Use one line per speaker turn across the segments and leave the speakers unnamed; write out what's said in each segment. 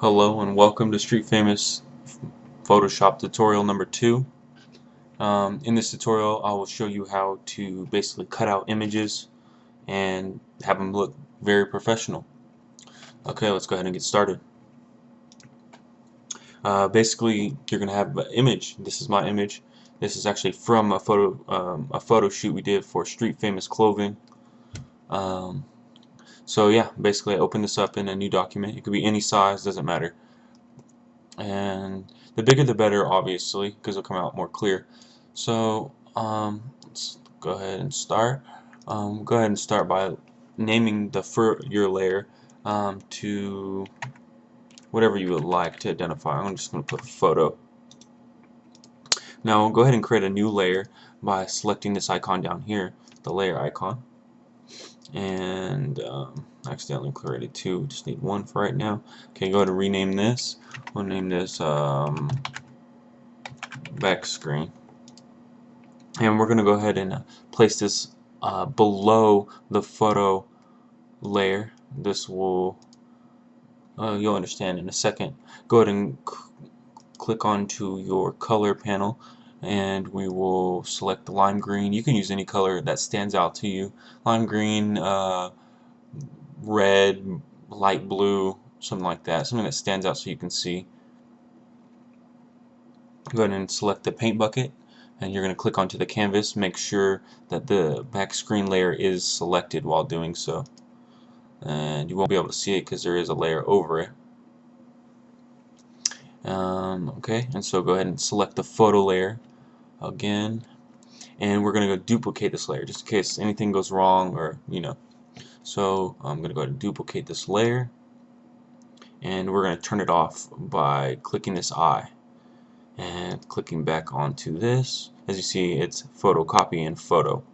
Hello and welcome to Street Famous Photoshop tutorial number 2. In this tutorial I will show you how to basically cut out images and have them look very professional. Okay, let's go ahead and get started. Basically you're going to have an image. This is my image. This is actually from a photo shoot we did for Street Famous Clothing. Um, so yeah, basically I open this up in a new document. It could be any size, doesn't matter. And the bigger the better, obviously, because it'll come out more clear. So let's go ahead and start. Go ahead and start by naming your layer to whatever you would like to identify. I'm just going to put photo. Now go ahead and create a new layer by selecting this icon down here, the layer icon. And I accidentally created two, just need one for right now. Okay, go ahead and rename this. We'll name this back screen, and we're going to go ahead and place this below the photo layer. This will you'll understand in a second. Go ahead and click onto your color panel, and we will select the lime green. You can use any color that stands out to you. Lime green, red, light blue, something like that. Something that stands out so you can see. Go ahead and select the paint bucket, and you're going to click onto the canvas. Make sure that the back screen layer is selected while doing so, and you won't be able to see it because there is a layer over it. Okay, and so go ahead and select the photo layer again, and we're going to go duplicate this layer just in case anything goes wrong, or so I'm going to go ahead and duplicate this layer, and we're going to turn it off by clicking this eye and clicking back onto this. As you see, it's photocopy and photo.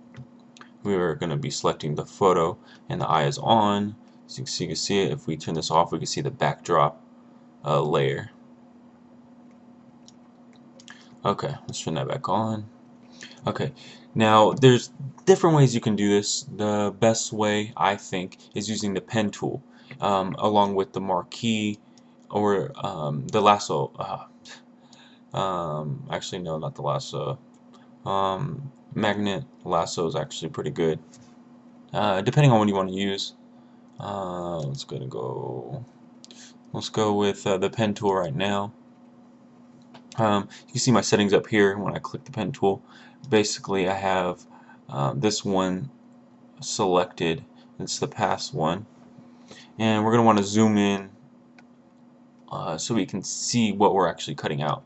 We are going to be selecting the photo, and the eye is on. So you can see it. If we turn this off, we can see the backdrop layer. Okay, let's turn that back on. Okay, now there's different ways you can do this. The best way, I think, is using the pen tool along with the marquee or the lasso. Actually, no, not the lasso. Magnet lasso is actually pretty good, depending on what you want to use. Let's go with the pen tool right now. You can see my settings up here when I click the pen tool. Basically, I have this one selected. It's the pass one, and we're going to want to zoom in so we can see what we're actually cutting out.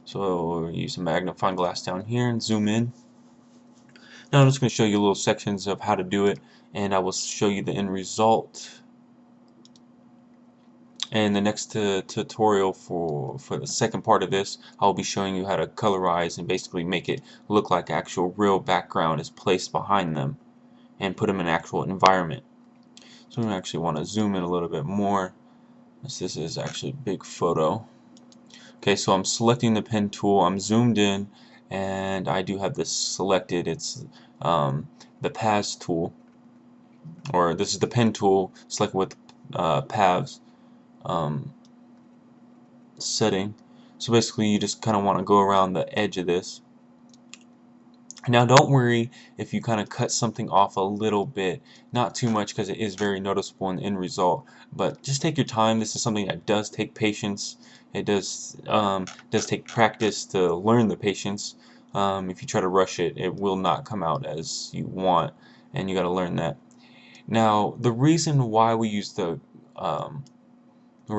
So we'll use a magnifying glass down here and zoom in. Now I'm just going to show you little sections of how to do it, and I will show you the end result. And the next tutorial for the second part of this, I'll be showing you how to colorize and basically make it look like actual real background is placed behind them and put them in an actual environment. So I actually want to zoom in a little bit more, as this is actually a big photo. Okay, so I'm selecting the pen tool, I'm zoomed in, and I do have this selected. It's the paths tool, or this is the pen tool selected with paths setting. So basically you just kind of want to go around the edge of this. Now don't worry if you kind of cut something off a little bit, not too much, because it is very noticeable in the end result, but just take your time. This is something that does take patience. It does take practice to learn the patience. If you try to rush it, it will not come out as you want, and you got to learn that. Now the reason why we're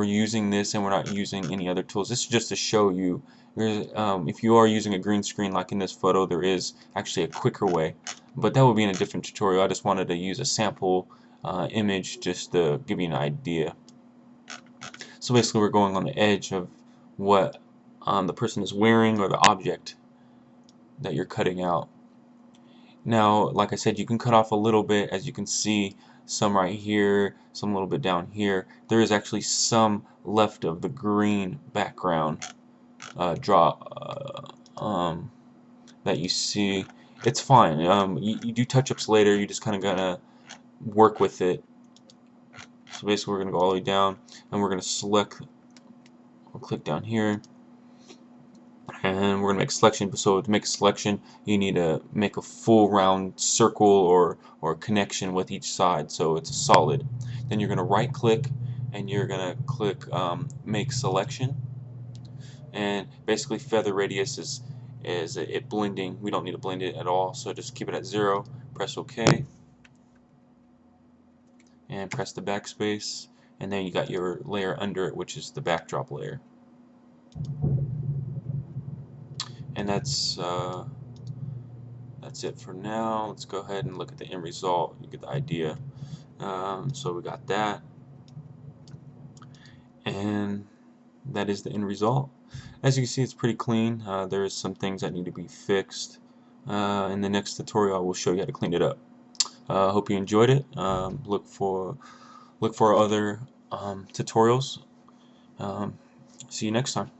using this and we're not using any other tools, this is just to show you if you are using a green screen like in this photo, there is actually a quicker way, but that will be in a different tutorial. I just wanted to use a sample image just to give you an idea. So basically we're going on the edge of what the person is wearing or the object that you're cutting out. Now, like I said, you can cut off a little bit, as you can see, some right here, some a little bit down here. There is actually some left of the green background that you see. It's fine. You do touch-ups later. You just kind of gotta work with it. So basically we're going to go all the way down and we're going to select, we'll click down here and we're going to make a selection. So to make a selection you need to make a full round circle or connection with each side so it's a solid. Then you're going to right click and you're going to click make selection, and basically feather radius is it blending. We don't need to blend it at all, so just keep it at 0, press OK and press the backspace, and then you got your layer under it, which is the backdrop layer. And that's it for now. Let's go ahead and look at the end result. You get the idea. So we got that, and that is the end result. As you can see, it's pretty clean. There is some things that need to be fixed. In the next tutorial I will show you how to clean it up. Hope you enjoyed it. Look for other tutorials. See you next time.